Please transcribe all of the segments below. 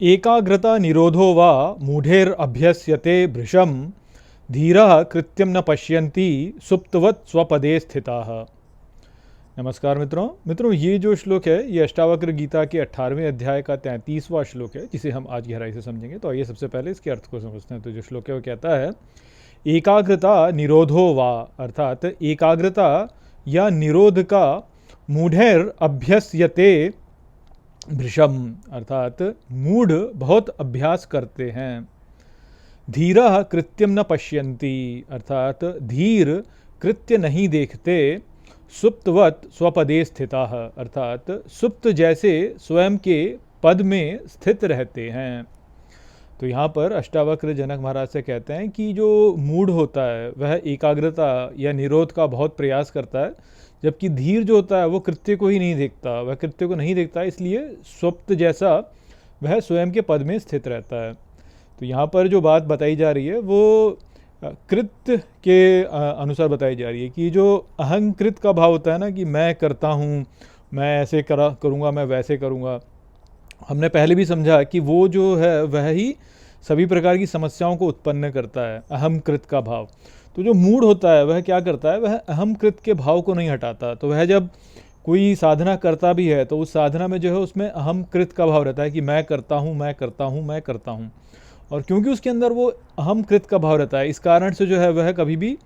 एकाग्रता निरोधो वा मूढ़ेरभ्यस्यते भृशं धीरः कृत्यं न पश्यन्ति सुप्तवत् स्वपदे स्थिताः। नमस्कार मित्रों, ये जो श्लोक है ये अष्टावक्र गीता के 18वें अध्याय का 33वां श्लोक है, जिसे हम आज गहराई से समझेंगे। तो आइए सबसे पहले इसके अर्थ को समझते हैं। तो जो श्लोक है वो कहता है, एकाग्रता निरोधो वा, अर्थात एकाग्रता या निरोध का मूढ़ेर अभ्यस्यते भृशम, अर्थात मूढ़ बहुत अभ्यास करते हैं। धीरः कृत्यम न पश्यन्ति, अर्थात धीर कृत्य नहीं देखते। सुप्तवत् स्वपदे स्थिताः, अर्थात सुप्त जैसे स्वयं के पद में स्थित रहते हैं। तो यहाँ पर अष्टावक्र जनक महाराज से कहते हैं कि जो मूढ़ होता है वह एकाग्रता या निरोध का बहुत प्रयास करता है, जबकि धीर जो होता है वो कृत्य को ही नहीं देखता, वह कृत्य को नहीं देखता, इसलिए स्वप्त जैसा वह स्वयं के पद में स्थित रहता है। तो यहाँ पर जो बात बताई जा रही है वो कृत्य के अनुसार बताई जा रही है कि जो अहंकृत का भाव होता है ना, कि मैं करता हूँ, मैं ऐसे करूँगा, मैं वैसे करूँगा। हमने पहले भी समझा कि वो जो है वह ही सभी प्रकार की समस्याओं को उत्पन्न करता है, अहमकृत का भाव। तो जो मूढ़ होता है वह क्या करता है, वह अहमकृत के भाव को नहीं हटाता। तो वह जब कोई साधना करता भी है तो उस साधना में जो है उसमें अहमकृत का भाव रहता है कि मैं करता हूँ, मैं करता हूँ, मैं करता हूँ। और क्योंकि उसके अंदर वो अहमकृत का भाव रहता है, इस कारण से जो है वह कभी भी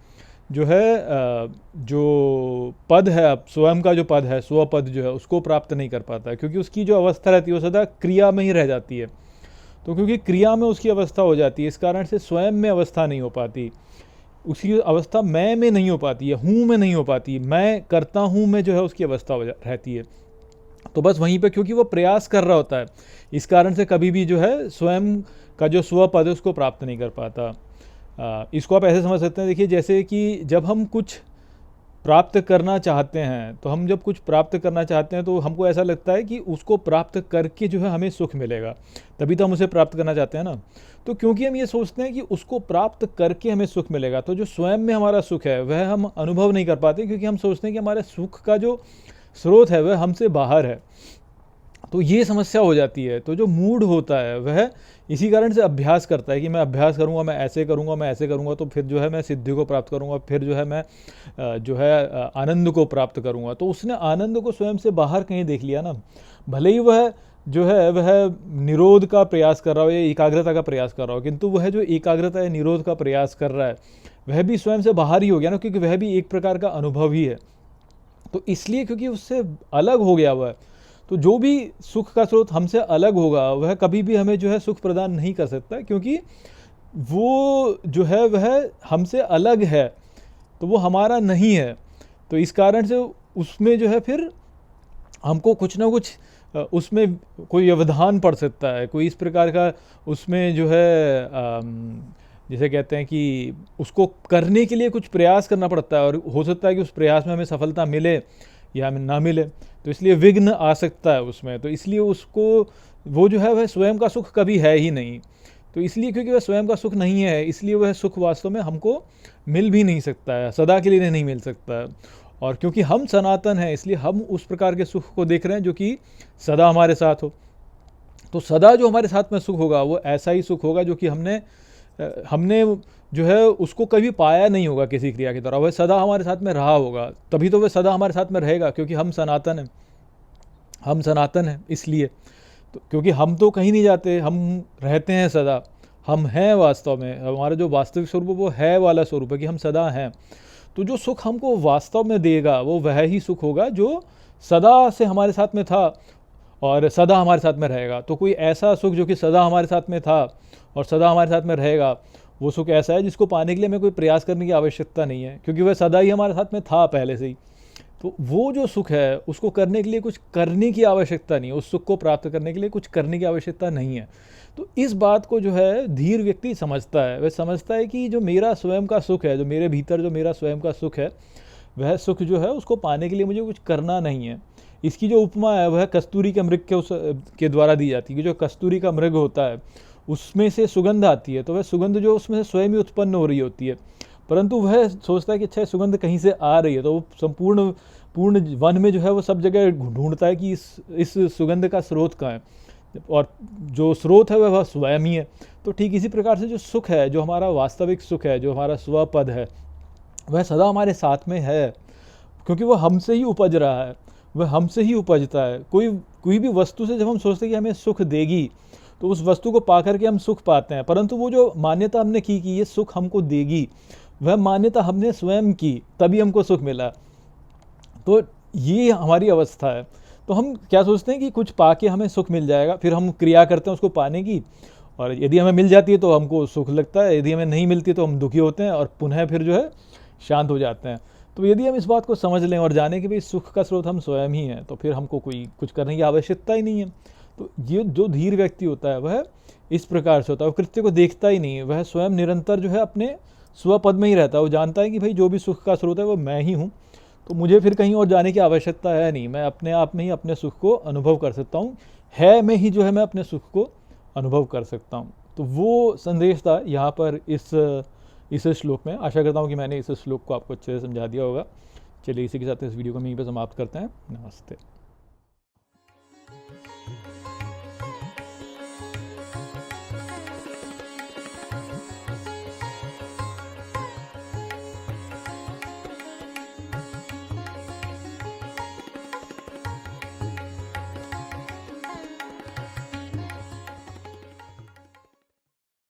जो है जो पद है, अब स्वयं का जो पद है, स्वपद जो है, उसको प्राप्त नहीं कर पाता है, क्योंकि उसकी जो अवस्था रहती है वो सदा क्रिया में ही रह जाती है। तो क्योंकि क्रिया में उसकी अवस्था हो जाती है, इस कारण से स्वयं में अवस्था नहीं हो पाती, उसकी अवस्था मैं में नहीं हो पाती है, हूँ में नहीं हो पाती, मैं करता हूँ में जो है उसकी अवस्था रहती है। तो बस वहीं पे क्योंकि वो प्रयास कर रहा होता है, इस कारण से कभी भी जो है स्वयं का जो स्वपद है उसको प्राप्त नहीं कर पाता। इसको आप ऐसे समझ सकते हैं, देखिए जैसे कि जब हम कुछ प्राप्त करना चाहते हैं, तो हम जब कुछ प्राप्त करना चाहते हैं तो हमको ऐसा लगता है कि उसको प्राप्त करके जो है हमें सुख मिलेगा, तभी तो हम उसे प्राप्त करना चाहते हैं ना। तो क्योंकि हम ये सोचते हैं कि उसको प्राप्त करके हमें सुख मिलेगा, तो जो स्वयं में हमारा सुख है वह हम अनुभव नहीं कर पाते, क्योंकि हम सोचते हैं कि हमारे सुख का जो स्रोत है वह हमसे बाहर है। तो ये समस्या हो जाती है। तो जो मूढ़ होता है वह इसी कारण से अभ्यास करता है कि मैं अभ्यास करूंगा, मैं ऐसे करूंगा, मैं ऐसे करूंगा, तो फिर जो है मैं सिद्धि को प्राप्त करूंगा, फिर जो है मैं जो है आनंद को प्राप्त करूंगा। तो उसने आनंद को स्वयं से बाहर कहीं देख लिया ना, भले ही वह जो है वह निरोध का प्रयास कर रहा हो या एकाग्रता का प्रयास कर रहा हो, किंतु वह जो एकाग्रता या निरोध का प्रयास कर रहा है वह भी स्वयं से बाहर ही हो गया ना, क्योंकि वह भी एक प्रकार का अनुभव ही है। तो इसलिए क्योंकि उससे अलग हो गया वह, तो जो भी सुख का स्रोत हमसे अलग होगा वह कभी भी हमें जो है सुख प्रदान नहीं कर सकता, क्योंकि वो जो है वह हमसे अलग है, तो वो हमारा नहीं है। तो इस कारण से उसमें जो है फिर हमको कुछ ना कुछ उसमें कोई व्यवधान पड़ सकता है, कोई इस प्रकार का उसमें जो है जिसे कहते हैं कि उसको करने के लिए कुछ प्रयास करना पड़ता है, और हो सकता है कि उस प्रयास में हमें सफलता मिले या हमें ना मिले, तो इसलिए विघ्न आ सकता है उसमें। तो इसलिए उसको वो जो है वह स्वयं का सुख कभी है ही नहीं। तो इसलिए क्योंकि वह स्वयं का सुख नहीं है, इसलिए वह सुख वास्तव में हमको मिल भी नहीं सकता है, सदा के लिए नहीं मिल सकता है। और क्योंकि हम सनातन हैं, इसलिए हम उस प्रकार के सुख को देख रहे हैं जो कि सदा हमारे साथ हो। तो सदा जो हमारे साथ में सुख होगा वो ऐसा ही सुख होगा जो कि हमने जो है उसको कभी पाया नहीं होगा किसी क्रिया के द्वारा, वह सदा हमारे साथ में रहा होगा, तभी तो वह सदा हमारे साथ में रहेगा, क्योंकि हम सनातन हैं, हम सनातन हैं। इसलिए तो क्योंकि हम तो कहीं नहीं जाते, हम रहते हैं सदा, हम हैं वास्तव में, हमारा जो वास्तविक स्वरूप वो है वाला स्वरूप है कि हम सदा हैं। तो जो सुख हमको वास्तव में देगा वो वह ही सुख होगा जो सदा से हमारे साथ में था और सदा हमारे साथ में रहेगा। तो कोई ऐसा सुख जो कि सदा हमारे साथ में था और सदा हमारे साथ में रहेगा, वो सुख ऐसा है जिसको पाने के लिए हमें कोई प्रयास करने की आवश्यकता नहीं है, क्योंकि वह सदा ही हमारे साथ में था पहले से ही। तो वो जो सुख है उसको करने के लिए कुछ करने की आवश्यकता नहीं है, उस सुख को प्राप्त करने के लिए कुछ करने की आवश्यकता नहीं है। तो इस बात को जो है धीर व्यक्ति समझता है, वह समझता है कि जो मेरा स्वयं का सुख है, जो मेरे भीतर जो मेरा स्वयं का सुख है, वह सुख जो है उसको पाने के लिए मुझे कुछ करना नहीं है। इसकी जो उपमा है वह कस्तूरी के मृग के द्वारा दी जाती है, कि जो कस्तूरी का मृग होता है उसमें से सुगंध आती है, तो वह सुगंध जो उसमें से स्वयं ही उत्पन्न हो रही होती है, परंतु वह सोचता है कि अच्छा सुगंध कहीं से आ रही है, तो वो पूर्ण वन में जो है वो सब जगह ढूंढता है कि इस सुगंध का स्रोत कहाँ है। और जो स्रोत है वह स्वयं ही है। तो ठीक इसी प्रकार से जो सुख है, जो हमारा वास्तविक सुख है, जो हमारा स्वपद है, वह सदा हमारे साथ में है, क्योंकि वह हमसे ही उपज रहा है, वह हमसे ही उपजता है। कोई भी वस्तु से जब हम सोचते हैं कि हमें सुख देगी, तो उस वस्तु को पा करके हम सुख पाते हैं, परंतु वो जो मान्यता हमने की कि ये सुख हमको देगी, वह मान्यता हमने स्वयं की, तभी हमको सुख मिला। तो ये हमारी अवस्था है। तो हम क्या सोचते हैं कि कुछ पाके हमें सुख मिल जाएगा, फिर हम क्रिया करते हैं उसको पाने की, और यदि हमें मिल जाती है तो हमको सुख लगता है, यदि हमें नहीं मिलती तो हम दुखी होते हैं और पुनः फिर जो है शांत हो जाते हैं। तो यदि हम इस बात को समझ लें और जाने कि भाई सुख का स्रोत हम स्वयं ही हैं, तो फिर हमको कोई कुछ करने की आवश्यकता ही नहीं है। तो ये जो धीर व्यक्ति होता है वह इस प्रकार से होता है, वो कृत्य को देखता ही नहीं है, वह स्वयं निरंतर जो है अपने स्वपद में ही रहता है। वो जानता है कि भाई जो भी सुख का स्रोत है वो मैं ही हूँ, तो मुझे फिर कहीं और जाने की आवश्यकता है नहीं, मैं अपने आप में ही अपने सुख को अनुभव कर सकता हूँ, है मैं ही जो है मैं अपने सुख को अनुभव कर सकता हूँ। तो वो संदेश था यहाँ पर इस श्लोक में। आशा करता हूँ कि मैंने इस श्लोक को आपको अच्छे से समझा दिया होगा। चलिए इसी के साथ इस वीडियो को यहीं पर समाप्त करते हैं। नमस्ते।